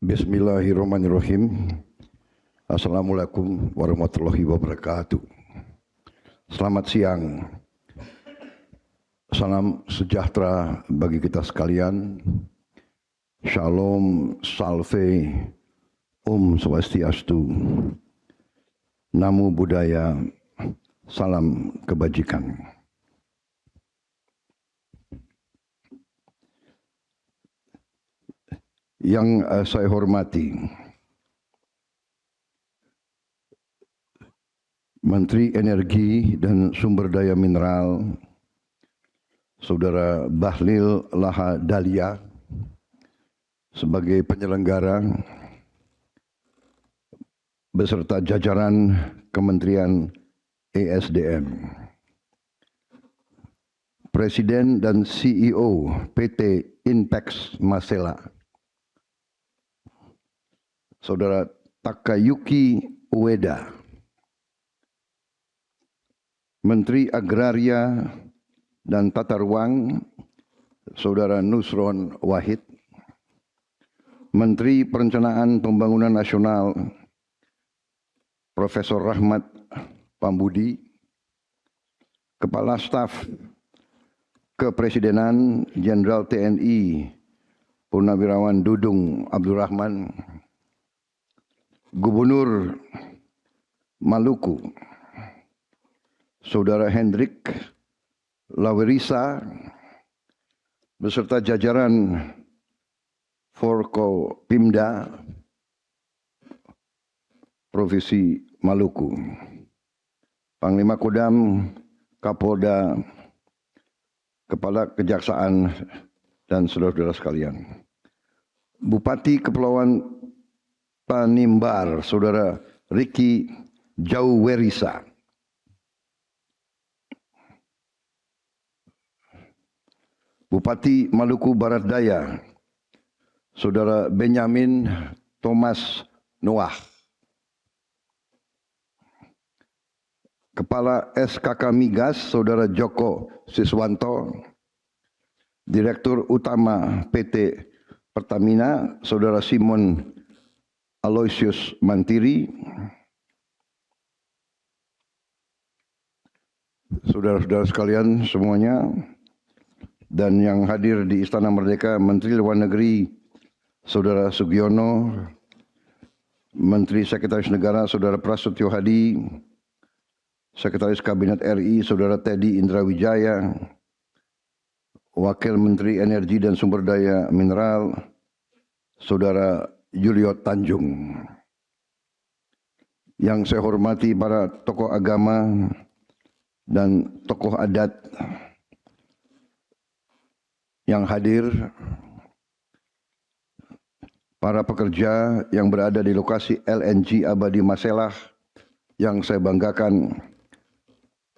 Bismillahirrahmanirrahim. Assalamualaikum warahmatullahi wabarakatuh. Selamat siang. Salam sejahtera bagi kita sekalian. Shalom, salve, swastiastu. Namo Buddhaya, salam kebajikan. Yang saya hormati Menteri Energi dan Sumber Daya Mineral Saudara Bahlil Lahadalia sebagai penyelenggara beserta jajaran Kementerian ESDM, Presiden dan CEO PT Inpex Masela Saudara Takayuki Ueda, Menteri Agraria dan Tata Ruang Saudara Nusron Wahid, Menteri Perencanaan Pembangunan Nasional Profesor Rahmat Pambudi, Kepala Staf Kepresidenan Jenderal TNI Purnawirawan Dudung Abdurrahman, Gubernur Maluku Saudara Hendrik Lawerisa beserta jajaran Forkopimda Provinsi Maluku, Panglima Kodam, Kapolda, Kepala Kejaksaan, dan saudara-saudara sekalian. Bupati Kepulauan Tanimbar, Saudara Riki Jauwerisa, Bupati Maluku Barat Daya, Saudara Benyamin Thomas Noah, Kepala SKK Migas, Saudara Joko Siswanto, Direktur Utama PT Pertamina, Saudara Simon Aloysius Mantiri, saudara-saudara sekalian semuanya, dan yang hadir di Istana Merdeka, Menteri Luar Negeri Saudara Sugiono, Menteri Sekretaris Negara Saudara Prasetyo Hadi, Sekretaris Kabinet RI Saudara Teddy Indrawijaya, Wakil Menteri Energi dan Sumber Daya Mineral Saudara Julio Tanjung. Yang saya hormati para tokoh agama dan tokoh adat yang hadir, para pekerja yang berada di lokasi LNG Abadi Maselah yang saya banggakan,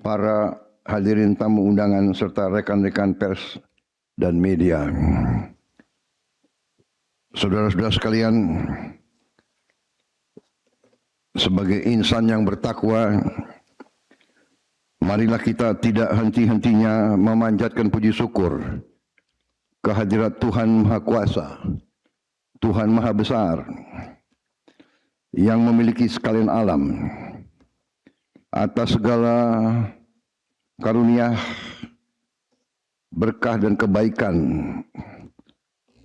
para hadirin tamu undangan serta rekan-rekan pers dan media. Saudara-saudara sekalian, sebagai insan yang bertakwa, marilah kita tidak henti-hentinya memanjatkan puji syukur kehadirat Tuhan Maha Kuasa, Tuhan Maha Besar, yang memiliki sekalian alam, atas segala karunia, berkah dan kebaikan,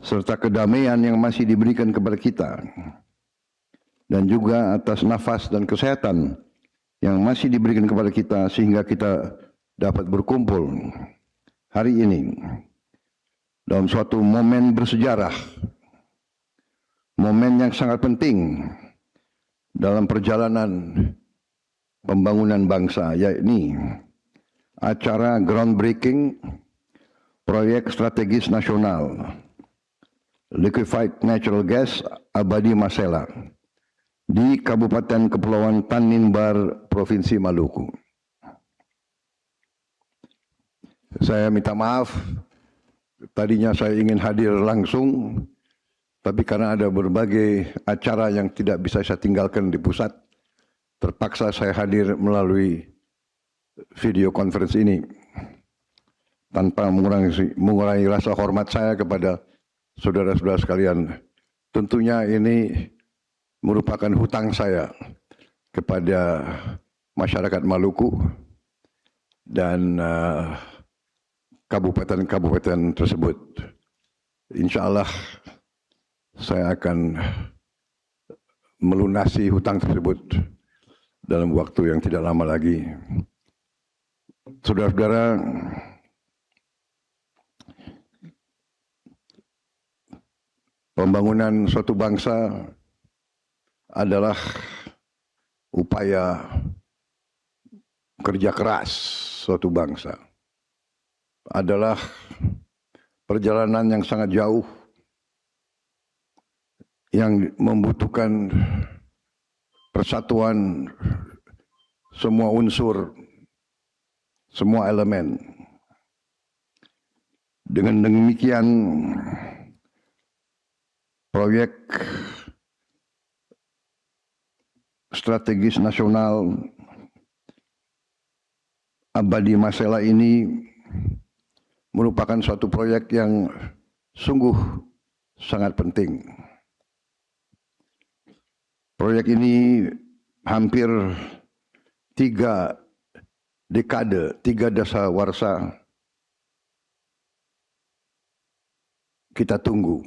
serta kedamaian yang masih diberikan kepada kita, dan juga atas nafas dan kesehatan yang masih diberikan kepada kita sehingga kita dapat berkumpul hari ini dalam suatu momen bersejarah, momen yang sangat penting dalam perjalanan pembangunan bangsa, yakni acara groundbreaking proyek strategis nasional Liquefied Natural Gas Abadi Masela di Kabupaten Kepulauan Tanimbar, Provinsi Maluku. Saya minta maaf, tadinya saya ingin hadir langsung, tapi karena ada berbagai acara yang tidak bisa saya tinggalkan di pusat, terpaksa saya hadir melalui video conference ini tanpa mengurangi rasa hormat saya kepada saudara-saudara sekalian tentunya ini merupakan hutang saya kepada masyarakat Maluku dan kabupaten-kabupaten tersebut. Insya Allah saya akan melunasi hutang tersebut dalam waktu yang tidak lama lagi. Saudara-saudara, pembangunan suatu bangsa adalah upaya kerja keras suatu bangsa. Adalah perjalanan yang sangat jauh yang membutuhkan persatuan semua unsur, semua elemen. Dengan demikian, proyek strategis nasional Abadi Masela ini merupakan suatu proyek yang sungguh sangat penting. Proyek ini hampir 3 dekade, 3 dasawarsa kita tunggu.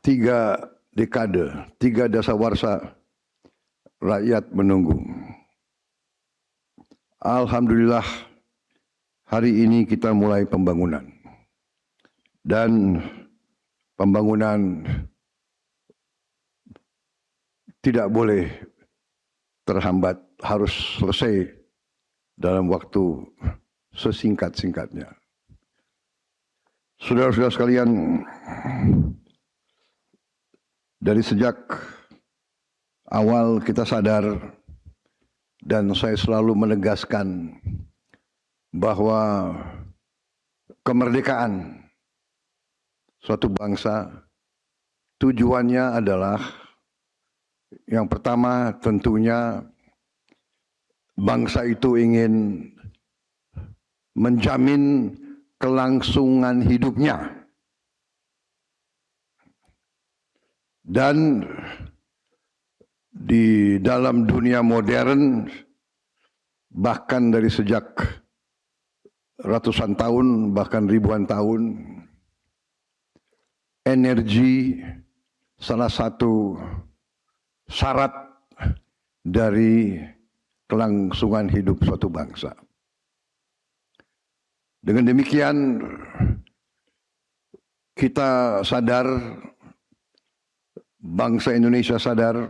3 dekade, 3 dasawarsa rakyat menunggu. Alhamdulillah hari ini kita mulai pembangunan. Dan pembangunan tidak boleh terhambat, harus selesai dalam waktu sesingkat-singkatnya. Saudara-saudara sekalian, dari sejak awal kita sadar dan saya selalu menegaskan bahwa kemerdekaan suatu bangsa tujuannya adalah yang pertama tentunya bangsa itu ingin menjamin kelangsungan hidupnya. Dan di dalam dunia modern, bahkan dari sejak ratusan tahun, bahkan ribuan tahun, energi salah satu syarat dari kelangsungan hidup suatu bangsa. Dengan demikian, kita sadar, bangsa Indonesia sadar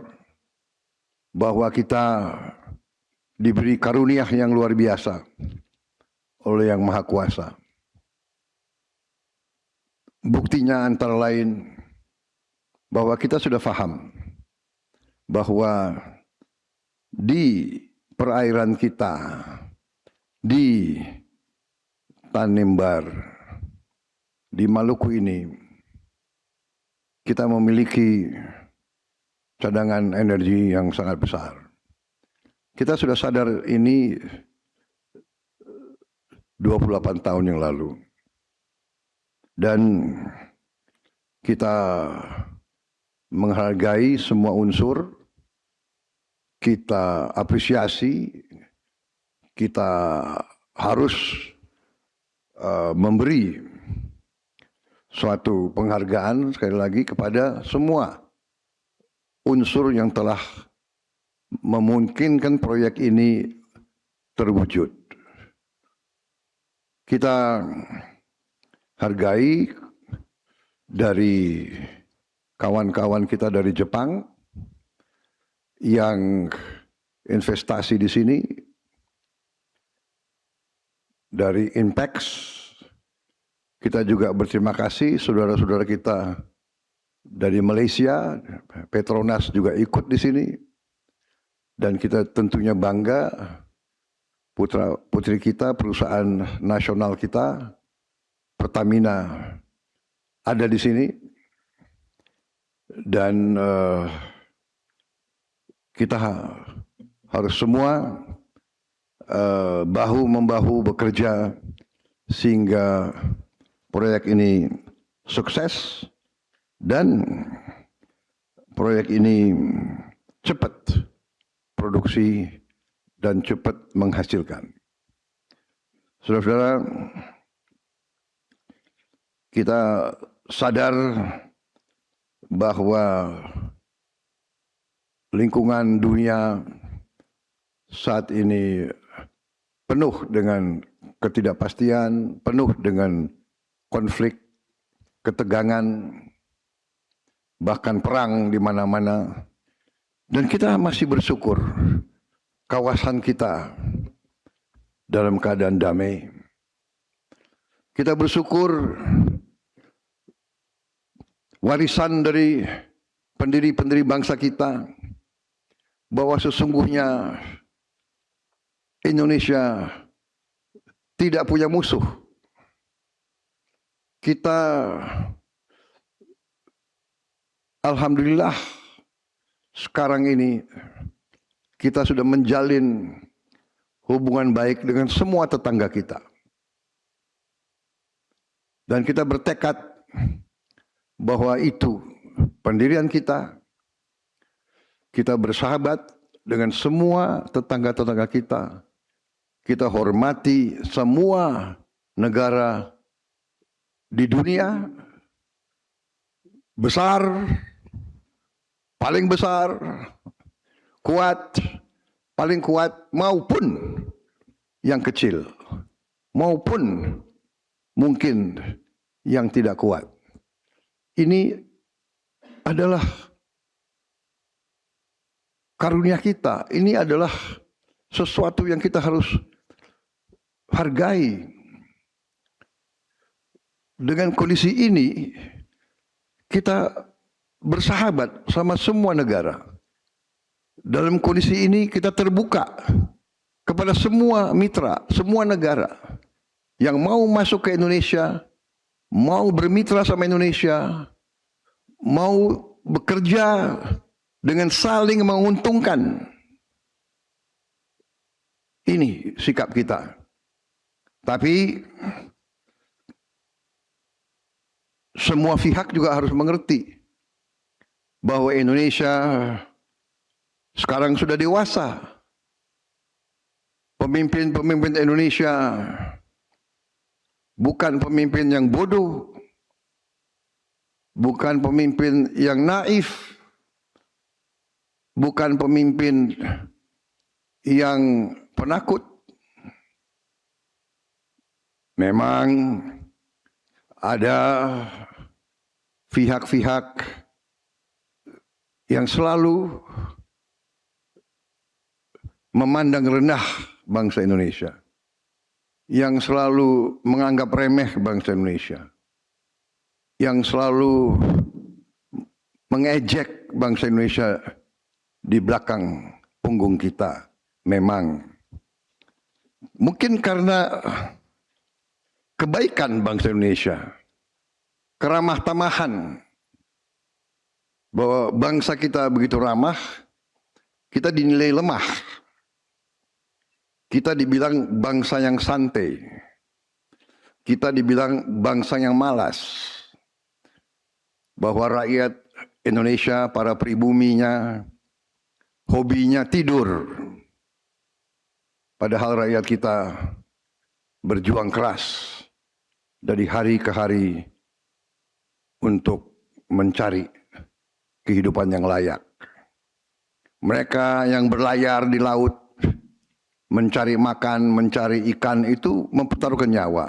bahwa kita diberi karunia yang luar biasa oleh Yang Maha Kuasa. Buktinya antara lain bahwa kita sudah paham bahwa di perairan kita, di Tanimbar, di Maluku ini, kita memiliki cadangan energi yang sangat besar. Kita sudah sadar ini 28 tahun yang lalu. Dan kita menghargai semua unsur, kita apresiasi, kita harus memberi suatu penghargaan sekali lagi kepada semua unsur yang telah memungkinkan proyek ini terwujud. Kita hargai dari kawan-kawan kita dari Jepang yang investasi di sini, dari Inpex. Kita juga berterima kasih saudara-saudara kita dari Malaysia, Petronas juga ikut di sini. Dan kita tentunya bangga putra-putri kita, perusahaan nasional kita, Pertamina ada di sini. Dan kita harus semua bahu-membahu bekerja sehingga proyek ini sukses Dan proyek ini cepat produksi dan cepat menghasilkan. Saudara-saudara, kita sadar bahwa lingkungan dunia saat ini penuh dengan ketidakpastian, penuh dengan konflik, ketegangan, bahkan perang di mana-mana. Dan kita masih bersyukur kawasan kita dalam keadaan damai. Kita bersyukur warisan dari pendiri-pendiri bangsa kita bahwa sesungguhnya Indonesia tidak punya musuh. Kita alhamdulillah sekarang ini kita sudah menjalin hubungan baik dengan semua tetangga kita. Dan kita bertekad bahwa itu pendirian kita. Kita bersahabat dengan semua tetangga-tetangga kita. Kita hormati semua negara di dunia, besar, paling besar, kuat, paling kuat, maupun yang kecil, maupun mungkin yang tidak kuat. Ini adalah karunia kita, ini adalah sesuatu yang kita harus hargai. Dengan kondisi ini, kita bersahabat sama semua negara. Dalam kondisi ini kita terbuka kepada semua mitra, semua negara yang mau masuk ke Indonesia, mau bermitra sama Indonesia, mau bekerja dengan saling menguntungkan. Ini sikap kita. Tapi semua pihak juga harus mengerti bahwa Indonesia sekarang sudah dewasa. Pemimpin-pemimpin Indonesia bukan pemimpin yang bodoh, bukan pemimpin yang naif, bukan pemimpin yang penakut. Memang ada pihak-pihak yang selalu memandang rendah bangsa Indonesia, yang selalu menganggap remeh bangsa Indonesia, yang selalu mengejek bangsa Indonesia di belakang punggung kita. Memang mungkin karena kebaikan bangsa Indonesia, keramah tamahan, bahwa bangsa kita begitu ramah, kita dinilai lemah. Kita dibilang bangsa yang santai. Kita dibilang bangsa yang malas. Bahwa rakyat Indonesia, para pribuminya, hobinya tidur. Padahal rakyat kita berjuang keras dari hari ke hari untuk mencari kehidupan yang layak. Mereka yang berlayar di laut, mencari makan, mencari ikan itu mempertaruhkan nyawa.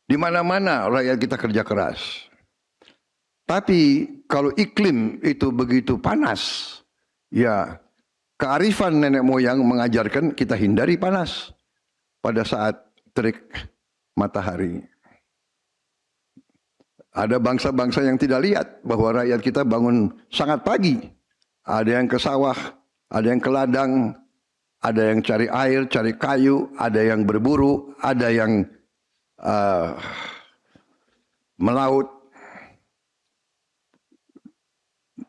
Di mana-mana rakyat kita kerja keras. Tapi kalau iklim itu begitu panas, ya kearifan nenek moyang mengajarkan kita hindari panas pada saat terik matahari. Ada bangsa-bangsa yang tidak lihat bahwa rakyat kita bangun sangat pagi. Ada yang ke sawah, ada yang ke ladang, ada yang cari air, cari kayu, ada yang berburu, ada yang melaut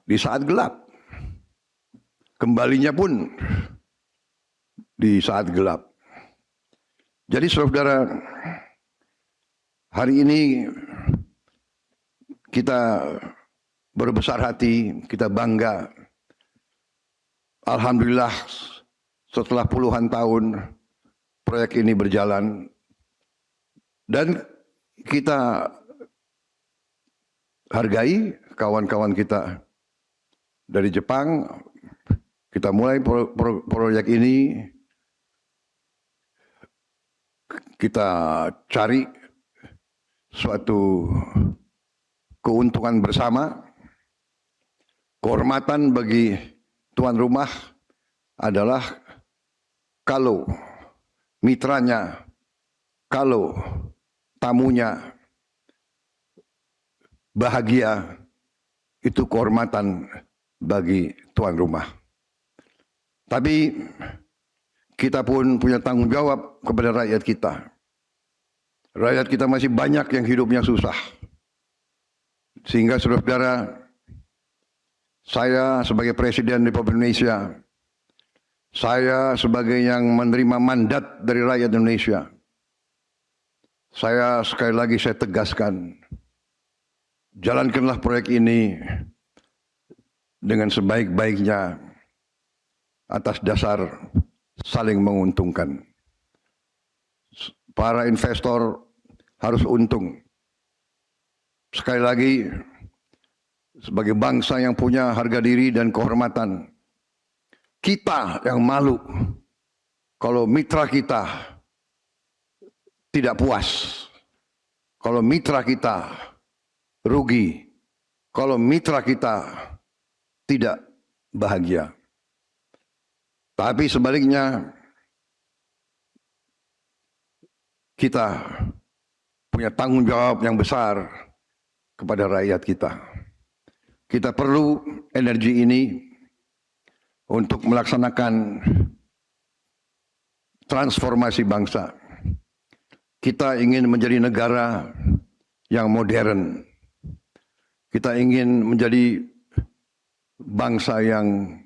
di saat gelap. Kembalinya pun di saat gelap. Jadi saudara, hari ini kita berbesar hati, kita bangga. Alhamdulillah setelah puluhan tahun proyek ini berjalan dan kita hargai kawan-kawan kita dari Jepang. Kita mulai proyek ini, kita cari suatu keuntungan bersama. Kehormatan bagi tuan rumah adalah kalau mitranya, kalau tamunya bahagia, itu kehormatan bagi tuan rumah. Tapi kita pun punya tanggung jawab kepada rakyat kita. Rakyat kita masih banyak yang hidupnya susah. Sehingga saudara-saudara, saya sebagai Presiden Republik Indonesia, saya sebagai yang menerima mandat dari rakyat Indonesia, saya sekali lagi saya tegaskan, jalankanlah proyek ini dengan sebaik-baiknya atas dasar saling menguntungkan. Para investor harus untung. Sekali lagi, sebagai bangsa yang punya harga diri dan kehormatan, kita yang malu kalau mitra kita tidak puas, kalau mitra kita rugi, kalau mitra kita tidak bahagia. Tapi sebaliknya, kita punya tanggung jawab yang besar kepada rakyat kita. Kita perlu energi ini untuk melaksanakan transformasi bangsa. Kita ingin menjadi negara yang modern. Kita ingin menjadi bangsa yang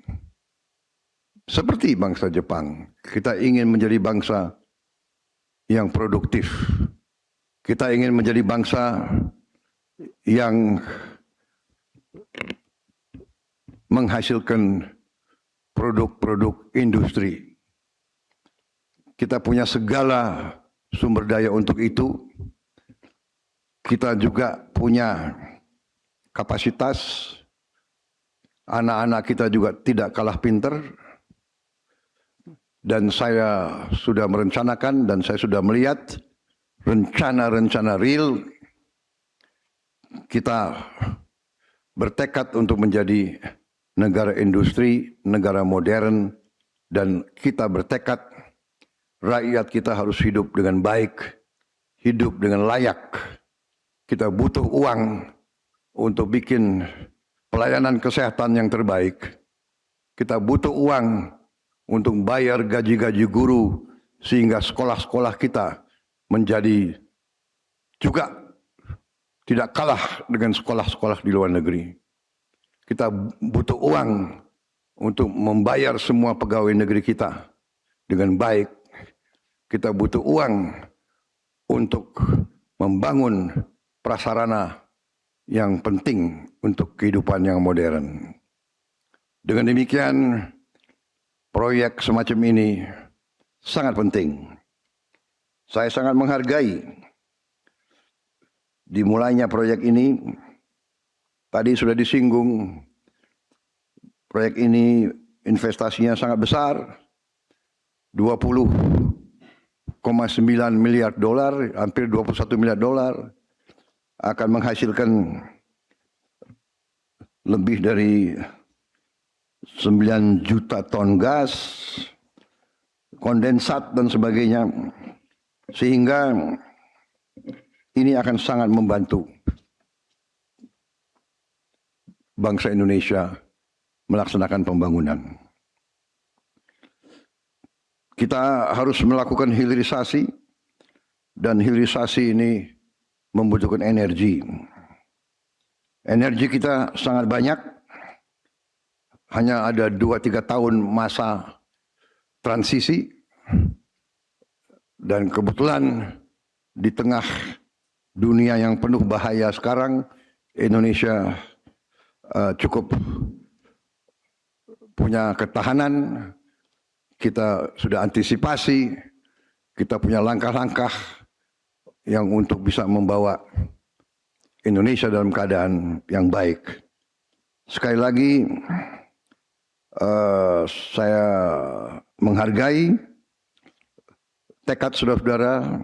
seperti bangsa Jepang. Kita ingin menjadi bangsa yang produktif. Kita ingin menjadi bangsa yang menghasilkan produk-produk industri. Kita punya segala sumber daya untuk itu. Kita juga punya kapasitas. Anak-anak kita juga tidak kalah pinter. Dan saya sudah merencanakan dan saya sudah melihat rencana-rencana real. Kita bertekad untuk menjadi negara industri, negara modern, dan kita bertekad rakyat kita harus hidup dengan baik, hidup dengan layak. Kita butuh uang untuk bikin pelayanan kesehatan yang terbaik. Kita butuh uang untuk bayar gaji-gaji guru sehingga sekolah-sekolah kita menjadi juga tidak kalah dengan sekolah-sekolah di luar negeri. Kita butuh uang untuk membayar semua pegawai negeri kita dengan baik. Kita butuh uang untuk membangun prasarana yang penting untuk kehidupan yang modern. Dengan demikian, proyek semacam ini sangat penting. Saya sangat menghargai dimulainya proyek ini. Tadi sudah disinggung, proyek ini investasinya sangat besar, 20,9 miliar dolar, hampir 21 miliar dolar, akan menghasilkan lebih dari 9 juta ton gas, kondensat dan sebagainya, sehingga ini akan sangat membantu bangsa Indonesia melaksanakan pembangunan. Kita harus melakukan hilirisasi, dan hilirisasi ini membutuhkan energi. Energi kita sangat banyak, hanya ada 2-3 tahun masa transisi, dan kebetulan di tengah dunia yang penuh bahaya sekarang, Indonesia cukup punya ketahanan, kita sudah antisipasi, kita punya langkah-langkah yang untuk bisa membawa Indonesia dalam keadaan yang baik. Sekali lagi, saya menghargai tekad saudara-saudara,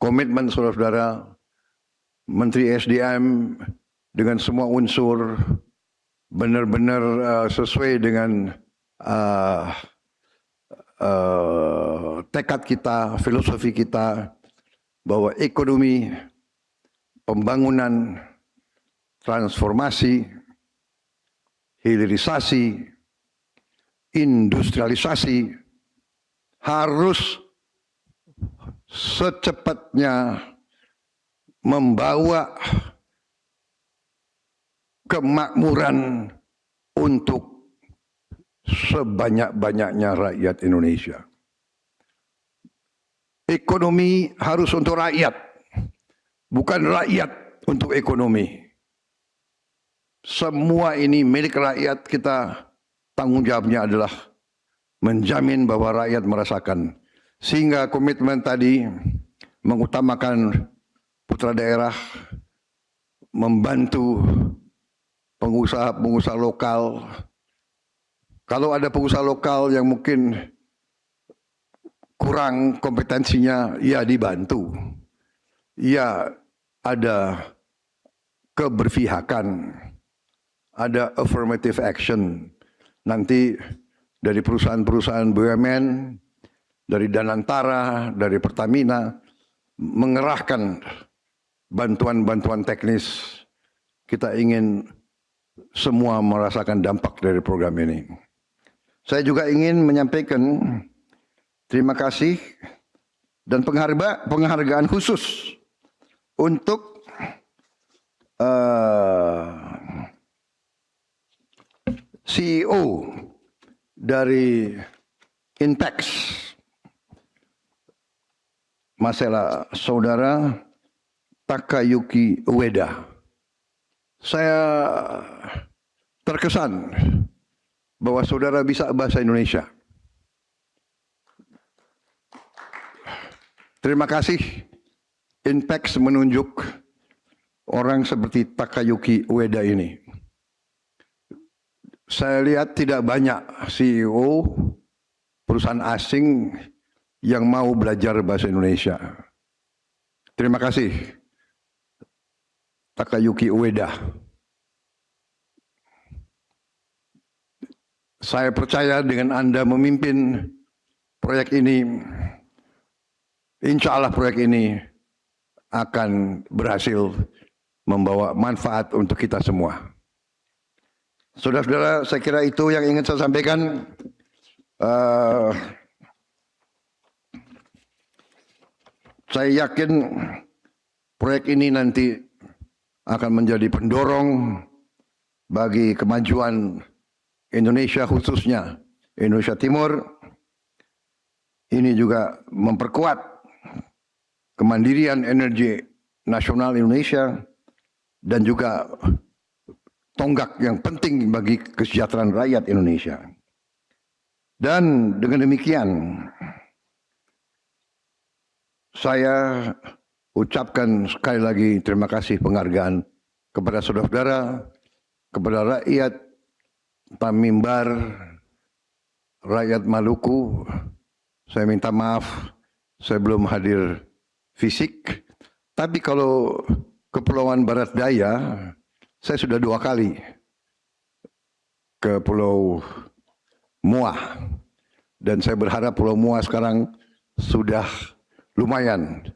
komitmen saudara-saudara, Menteri SDM dengan semua unsur benar-benar sesuai dengan tekad kita, filosofi kita bahwa ekonomi, pembangunan, transformasi, hilirisasi, industrialisasi harus secepatnya membawa kemakmuran untuk sebanyak-banyaknya rakyat Indonesia. Ekonomi harus untuk rakyat, bukan rakyat untuk ekonomi. Semua ini milik rakyat, kita tanggung jawabnya adalah menjamin bahwa rakyat merasakan. Sehingga komitmen tadi mengutamakan putra daerah, membantu pengusaha-pengusaha lokal. Kalau ada pengusaha lokal yang mungkin kurang kompetensinya, ya dibantu. Ya ada keberpihakan, ada affirmative action. Nanti dari perusahaan-perusahaan BUMN, dari Danantara, dari Pertamina, mengerahkan bantuan-bantuan teknis. Kita ingin semua merasakan dampak dari program ini. Saya juga ingin menyampaikan terima kasih dan penghargaan khusus untuk CEO dari Inpex, masalah saudara Takayuki Ueda. Saya terkesan bahwa saudara bisa bahasa Indonesia. Terima kasih. Inpex menunjuk orang seperti Takayuki Ueda ini. Saya lihat tidak banyak CEO perusahaan asing yang mau belajar bahasa Indonesia. Terima kasih, Takayuki Ueda. Saya percaya dengan Anda memimpin proyek ini, insya Allah proyek ini akan berhasil membawa manfaat untuk kita semua. Saudara-saudara, saya kira itu yang ingin saya sampaikan. Saya yakin proyek ini nanti akan menjadi pendorong bagi kemajuan Indonesia, khususnya Indonesia Timur. Ini juga memperkuat kemandirian energi nasional Indonesia dan juga tonggak yang penting bagi kesejahteraan rakyat Indonesia. Dan dengan demikian saya ucapkan sekali lagi terima kasih penghargaan kepada saudara-saudara, kepada rakyat Tanimbar, rakyat Maluku. Saya minta maaf, saya belum hadir fisik. Tapi kalau Kepulauan Barat Daya, saya sudah 2 kali ke Pulau Muah. Dan saya berharap Pulau Muah sekarang sudah lumayan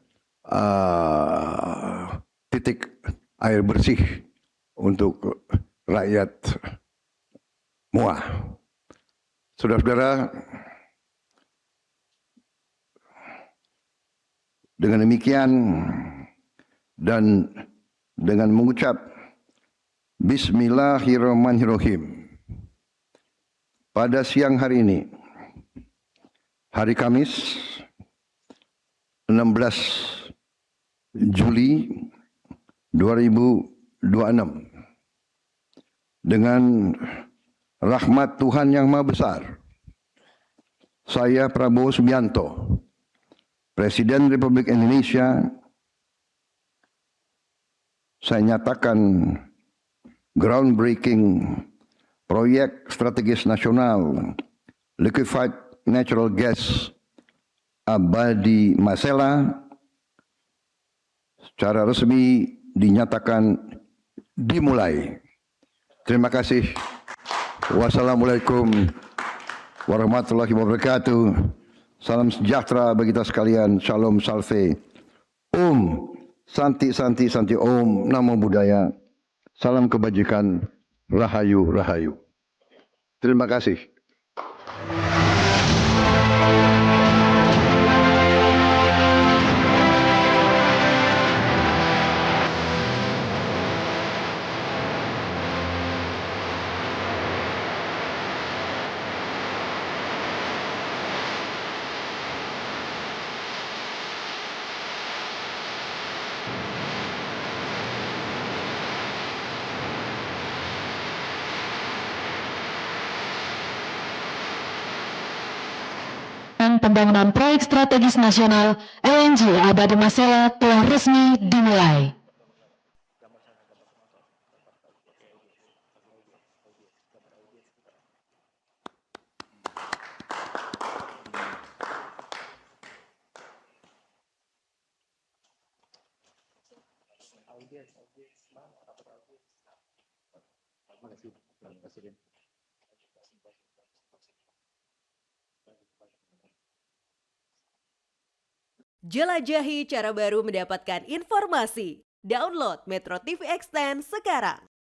titik air bersih untuk rakyat Muah. Saudara-saudara, dengan demikian dan dengan mengucap Bismillahirrahmanirrahim, pada siang hari ini, hari Kamis 16 Juli 2026, dengan rahmat Tuhan Yang Maha Besar, saya Prabowo Subianto, Presiden Republik Indonesia, saya nyatakan groundbreaking proyek strategis nasional liquefied natural gas Abadi Masela secara resmi dinyatakan dimulai. Terima kasih. Wassalamualaikum warahmatullahi wabarakatuh. Salam sejahtera bagi kita sekalian. Shalom salve. Om Santi Santi Santi Om Namo Buddhaya. Salam kebajikan. Rahayu Rahayu. Terima kasih. Pembangunan proyek strategis nasional LNG Abadi Masela telah resmi dimulai. Jelajahi cara baru mendapatkan informasi. Download Metro TV Extend sekarang.